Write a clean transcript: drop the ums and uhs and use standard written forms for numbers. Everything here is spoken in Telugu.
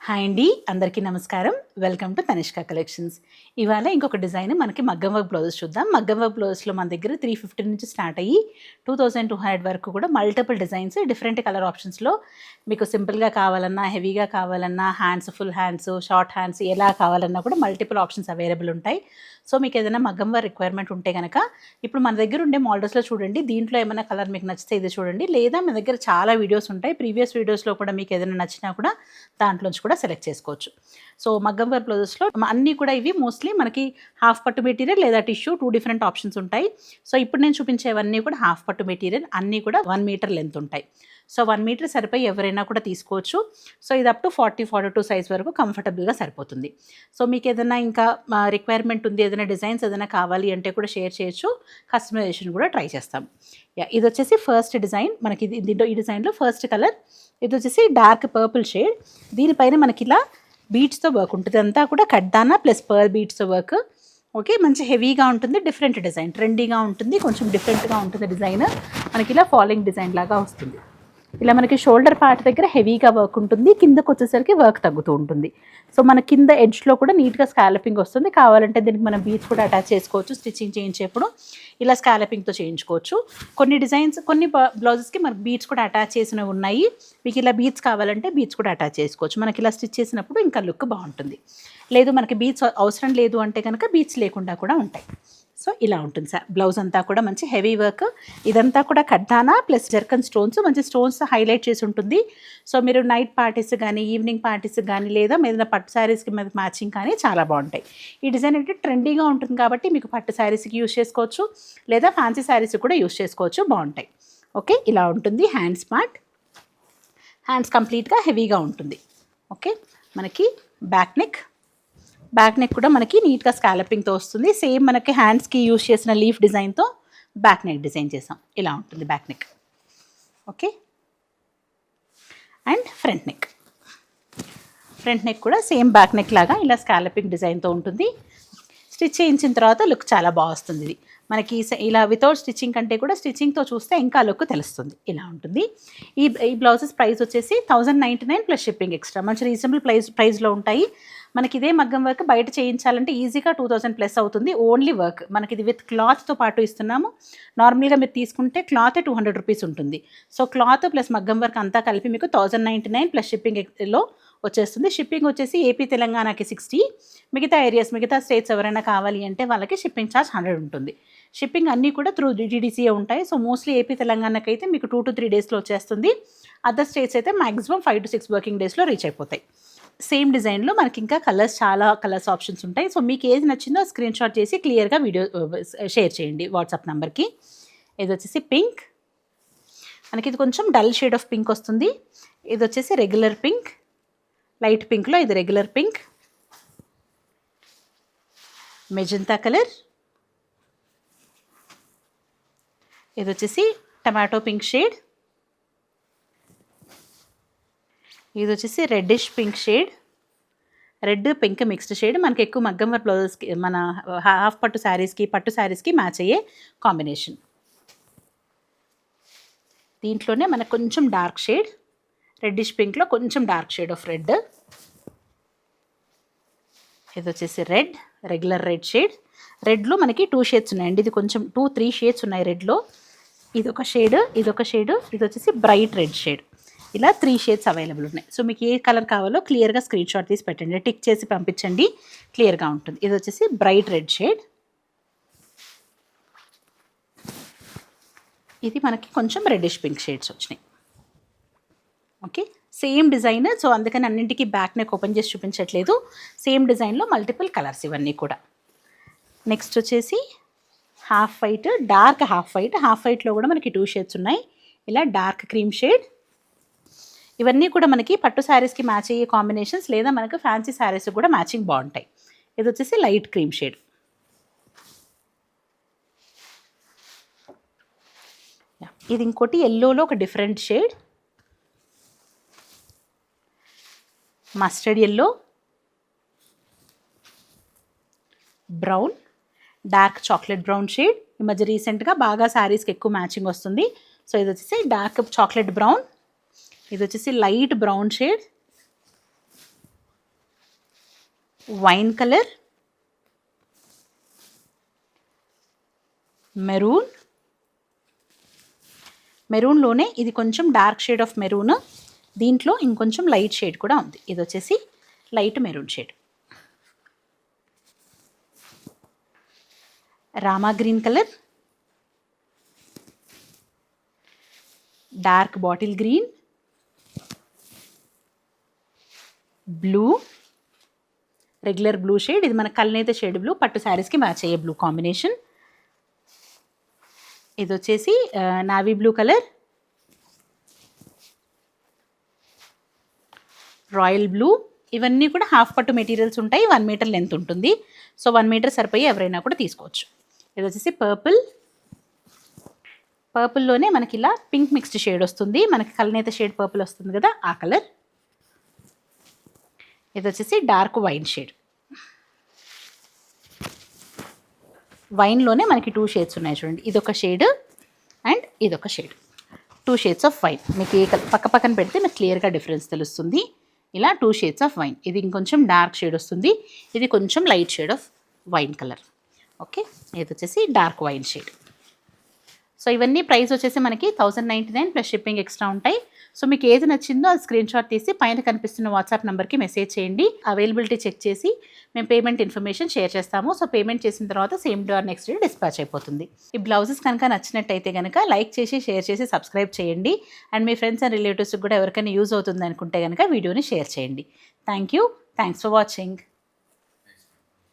హాయ్ అండి, అందరికీ నమస్కారం. Welcome to Tanishq collections. ఇవాళ ఇంకొక డిజైన్ మనకి మగ్గం వర్క్ బ్లౌజెస్ చూద్దాం. మగ్గం వర్క్ బ్లౌజెస్లో మన దగ్గర 350 నుంచి స్టార్ట్ అయ్యి 2200 వరకు కూడా మల్టిపుల్ డిజైన్స్ డిఫరెంట్ కలర్ ఆప్షన్స్లో మీకు సింపుల్గా కావాలన్నా, హెవీగా కావాలన్నా, hands full hands, short hands ఎలా కావాలన్నా కూడా మల్టిపుల్ ఆప్షన్స్ అవైలబుల్ ఉంటాయి. సో మీకు ఏదైనా మగ్గం వర్క్ రిక్వైర్మెంట్ ఉంటే కనుక ఇప్పుడు మన దగ్గర ఉండే మోడల్స్లో చూడండి, దీంట్లో ఏమైనా కలర్ మీకు నచ్చితే ఇది చూడండి, లేదా మన దగ్గర చాలా వీడియోస్ ఉంటాయి. ప్రీవియస్ వీడియోస్లో కూడా మీకు ఏదైనా నచ్చినా కూడా దాంట్లోంచి కూడా సెలెక్ట్ చేసుకోవచ్చు. సో మగ్గం వర్క్ బ్లౌజెస్లో అన్నీ కూడా ఇవి మోస్ట్లీ మనకి హాఫ్ పట్టు మెటీరియల్ లేదా టిష్యూ, 2 డిఫరెంట్ ఆప్షన్స్ ఉంటాయి. సో ఇప్పుడు నేను చూపించేవన్నీ కూడా హాఫ్ పట్టు మెటీరియల్, అన్నీ కూడా 1 మీటర్ లెంత్ ఉంటాయి. సో 1 మీటర్ సరిపోయి ఎవరైనా కూడా తీసుకోవచ్చు. సో ఇది అప్ టు 40-42 సైజ్ వరకు కంఫర్టబుల్గా సరిపోతుంది. సో మీకు ఏదైనా ఇంకా రిక్వైర్మెంట్ ఉంది, ఏదైనా డిజైన్స్ ఏదైనా కావాలి అంటే కూడా షేర్ చేయొచ్చు. కస్టమైజేషన్ కూడా ట్రై చేస్తాం. ఇది వచ్చేసి ఫస్ట్ డిజైన్ మనకి. దీంట్లో ఈ డిజైన్లో ఫస్ట్ కలర్ ఇది వచ్చేసి డార్క్ పర్పుల్ షేడ్. దీనిపైన మనకి ఇలా బీడ్స్తో వర్క్ ఉంటుంది. అంతా కూడా కడ్దానా ప్లస్ పర్ల్ బీడ్స్తో వర్క్. ఓకే, మంచి హెవీగా ఉంటుంది, డిఫరెంట్ డిజైన్, ట్రెండీగా ఉంటుంది, కొంచెం డిఫరెంట్గా ఉంటుంది డిజైన్. మనకి ఇలా ఫాలోయింగ్ డిజైన్ లాగా వస్తుంది. ఇలా మనకి షోల్డర్ పార్ట్ దగ్గర హెవీగా వర్క్ ఉంటుంది, కిందకు వచ్చేసరికి వర్క్ తగ్గుతూ ఉంటుంది. సో మన కింద ఎడ్జ్లో కూడా నీట్గా స్కాలపింగ్ వస్తుంది. కావాలంటే దీనికి మనం బీడ్స్ కూడా అటాచ్ చేసుకోవచ్చు. స్టిచ్చింగ్ చేయించేప్పుడు ఇలా స్కాలపింగ్తో చేయించుకోవచ్చు. కొన్ని డిజైన్స్, కొన్ని బ్లౌజెస్కి మనకి బీడ్స్ కూడా అటాచ్ చేసినవి ఉన్నాయి. మీకు ఇలా బీడ్స్ కావాలంటే బీడ్స్ కూడా అటాచ్ చేసుకోవచ్చు. మనకి ఇలా స్టిచ్ చేసినప్పుడు ఇంకా లుక్ బాగుంటుంది. లేదు మనకి బీడ్స్ అవసరం లేదు అంటే కనుక బీడ్స్ లేకుండా కూడా ఉంటాయి. సో ఇలా ఉంటుంది సార్. బ్లౌజ్ అంతా కూడా మంచి హెవీ వర్క్. ఇదంతా కూడా కడ్దానా ప్లస్ జర్కన్ స్టోన్స్, మంచి స్టోన్స్ హైలైట్ చేసి ఉంటుంది. సో మీరు నైట్ పార్టీస్ కానీ, ఈవినింగ్ పార్టీస్ కానీ, లేదా ఏదైనా పట్టు శారీస్కి మీద మ్యాచింగ్ కానీ చాలా బాగుంటాయి. ఈ డిజైన్ అంటే ట్రెండీగా ఉంటుంది కాబట్టి మీకు పట్టు శారీస్కి యూజ్ చేసుకోవచ్చు, లేదా ఫ్యాన్సీ శారీస్ కూడా యూజ్ చేసుకోవచ్చు, బాగుంటాయి. ఓకే, ఇలా ఉంటుంది హ్యాండ్స్ పార్ట్. హ్యాండ్స్ కంప్లీట్గా హెవీగా ఉంటుంది. ఓకే, మనకి బ్యాక్ నెక్ కూడా మనకి నీట్గా స్కాలపింగ్తో వస్తుంది. సేమ్ మనకి హ్యాండ్స్కి యూజ్ చేసిన లీఫ్ డిజైన్తో బ్యాక్ నెక్ డిజైన్ చేసాం. ఇలా ఉంటుంది back neck. Okay, and front neck కూడా సేమ్ బ్యాక్ నెక్ లాగా ఇలా స్కాలపింగ్ డిజైన్తో ఉంటుంది. స్టిచ్ చేయించిన తర్వాత లుక్ చాలా బాగా వస్తుంది. ఇది మనకి ఇలా వితౌట్ స్టిచ్చింగ్ కంటే కూడా స్టిచ్చింగ్తో చూస్తే ఇంకా లుక్ తెలుస్తుంది. ఇలా ఉంటుంది. ఈ బ్లౌజెస్ ప్రైస్ వచ్చేసి 1099 ప్లస్ షిప్పింగ్ ఎక్స్ట్రా. మంచి రీజనబుల్ ప్రైస్లో ఉంటాయి. మనకి ఇదే మగ్గం వర్క్ బయట చేయించాలంటే ఈజీగా 2000 ప్లస్ అవుతుంది. ఓన్లీ వర్క్ మనకి ఇది విత్ క్లాత్తో పాటు ఇస్తున్నాము. నార్మల్గా మీరు తీసుకుంటే క్లాతే 200 రూపీస్ ఉంటుంది. సో క్లాత్ ప్లస్ మగ్గం వర్క్ అంతా కలిపి మీకు 1099 ప్లస్ షిప్పింగ్లో వచ్చేస్తుంది. షిప్పింగ్ వచ్చేసి ఏపీ తెలంగాణకి 60, మిగతా స్టేట్స్ ఎవరైనా కావాలి అంటే వాళ్ళకి షిప్పింగ్ ఛార్జ్ 100 ఉంటుంది. షిప్పింగ్ అన్నీ కూడా త్రూ DTDCయే ఉంటాయి. సో మోస్ట్లీ ఏపీ తెలంగాణకి అయితే మీకు 2 to 3 డేస్లో వచ్చేస్తుంది. అదర్ స్టేట్స్ అయితే మ్యాక్సిమం 5 to 6 వర్కింగ్ డేస్లో రీచ్ అయిపోతాయి. సేమ్ డిజైన్లో మనకి ఇంకా చాలా కలర్స్ ఆప్షన్స్ ఉంటాయి. సో మీకు ఏది నచ్చిందో స్క్రీన్ షాట్ చేసి క్లియర్గా వీడియో షేర్ చేయండి వాట్సాప్ నెంబర్కి. ఇది వచ్చేసి పింక్. మనకి ఇది కొంచెం డల్ షేడ్ ఆఫ్ పింక్ వస్తుంది. ఇది వచ్చేసి రెగ్యులర్ పింక్, లైట్ పింక్లో ఇది రెగ్యులర్ పింక్. Magenta colour. ఇది వచ్చేసి టమాటో పింక్ షేడ్. ఇది వచ్చేసి reddish pink shade, red pink mixed shade. మనకి ఎక్కువ మగ్గం వర్క్ బ్లౌజెస్కి, మన హాఫ్ పట్టు శారీస్కి మ్యాచ్ అయ్యే కాంబినేషన్. దీంట్లోనే మనకు కొంచెం డార్క్ షేడ్, రెడ్డిష్ పింక్లో కొంచెం డార్క్ షేడ్ ఆఫ్ రెడ్. ఇది వచ్చేసి రెగ్యులర్ రెడ్ షేడ్. రెడ్లో మనకి 2 షేడ్స్ ఉన్నాయండి. ఇది కొంచెం 2-3 షేడ్స్ ఉన్నాయి రెడ్లో. ఇదొక షేడ్, ఇది వచ్చేసి బ్రైట్ రెడ్ షేడ్. ఇలా 3 షేడ్స్ అవైలబుల్ ఉన్నాయి. సో మీకు ఏ కలర్ కావాలో క్లియర్గా స్క్రీన్ షాట్ తీసి పెట్టండి, టిక్ చేసి పంపించండి, క్లియర్గా ఉంటుంది. ఇది వచ్చేసి బ్రైట్ రెడ్ షేడ్. ఇది మనకి కొంచెం రెడ్డిష్ పింక్ షేడ్స్ వచ్చినాయి. Okay, same design. సో అందుకని అన్నింటికి బ్యాక్ నెక్ ఓపెన్ చేసి చూపించట్లేదు. సేమ్ డిజైన్లో మల్టిపుల్ కలర్స్ ఇవన్నీ కూడా. నెక్స్ట్ వచ్చేసి హాఫ్ వైట్, డార్క్ హాఫ్ వైట్లో కూడా మనకి 2 షేడ్స్ ఉన్నాయి. ఇలా డార్క్ క్రీమ్ షేడ్. ఇవన్నీ కూడా మనకి పట్టు శారీస్కి మ్యాచ్ అయ్యే కాంబినేషన్స్, లేదా మనకు ఫ్యాన్సీ శారీస్ కూడా మ్యాచింగ్ బాగుంటాయి. ఇది వచ్చేసి లైట్ క్రీమ్ షేడ్. ఇది ఇంకోటి ఎల్లోలో ఒక different shade, mustard yellow, brown, dark chocolate brown shade. ఈ మధ్య రీసెంట్గా బాగా శారీస్కి ఎక్కువ మ్యాచింగ్ వస్తుంది. సో ఇది వచ్చేసి డార్క్ చాక్లెట్ బ్రౌన్. ఇది వచ్చేసి light brown shade. Wine colour, maroon, మెరూన్లోనే ఇది కొంచెం డార్క్ షేడ్ ఆఫ్ మెరూన్, దీంట్లో ఇంకొంచెం లైట్ షేడ్ కూడా ఉంది. ఇది వచ్చేసి light maroon shade. Rama green colour, dark bottle green, blue, regular blue shade, ఇది మన కల్నేత షేడ్ బ్లూ, పట్టు శారీస్కి మ్యాచ్ అయ్యే బ్లూ కాంబినేషన్. ఇది వచ్చేసి navy blue colour, royal blue. ఇవన్నీ కూడా హాఫ్ పట్టు మెటీరియల్స్ ఉంటాయి. 1 మీటర్ లెంత్ ఉంటుంది. సో 1 మీటర్ సరిపోయి ఎవరైనా కూడా తీసుకోవచ్చు. ఇది వచ్చేసి పర్పుల్, పర్పుల్లోనే మనకి ఇలా పింక్ మిక్స్డ్ షేడ్ వస్తుంది. మనకి కల్నేత షేడ్ పర్పుల్ వస్తుంది కదా, ఆ కలర్. ఇది వచ్చేసి డార్క్ వైన్ షేడ్. వైన్లోనే మనకి 2 షేడ్స్ ఉన్నాయి చూడండి. ఇదొక షేడ్ అండ్ ఇదొక షేడ్. 2 shades of wine. మీకు ఏ పక్క పక్కన పెడితే మీకు క్లియర్గా డిఫరెన్స్ తెలుస్తుంది. ఇలా 2 షేడ్స్ ఆఫ్ వైన్. ఇది ఇంకొంచెం డార్క్ షేడ్ వస్తుంది, ఇది కొంచెం light shade of wine colour. Okay, ఇది వచ్చేసి డార్క్ వైన్ షేడ్. సో ఇవన్నీ ప్రైస్ వచ్చేసి మనకి 1099 ప్లస్ షిప్పింగ్ ఎక్స్ట్రా ఉంటాయి. సో మీకు ఏది నచ్చిందో అది స్క్రీన్ షాట్ తీసి పైన కనిపిస్తున్న వాట్సాప్ నెంబర్కి మెసేజ్ చేయండి. అవైలబిలిటీ చెక్ చేసి మేము పేమెంట్ ఇన్ఫర్మేషన్ షేర్ చేస్తాము. సో పేమెంట్ చేసిన తర్వాత same day or next day dispatch అయిపోతుంది. ఈ బ్లౌజెస్ కనుక నచ్చినట్టయితే కనుక లైక్ చేసి, షేర్ చేసి, సబ్స్క్రైబ్ చేయండి. అండ్ మీ ఫ్రెండ్స్ అండ్ రిలేటివ్స్కి కూడా ఎవరికైనా యూజ్ అవుతుంది అనుకుంటే కనుక వీడియోని షేర్ చేయండి. Thanks for watching.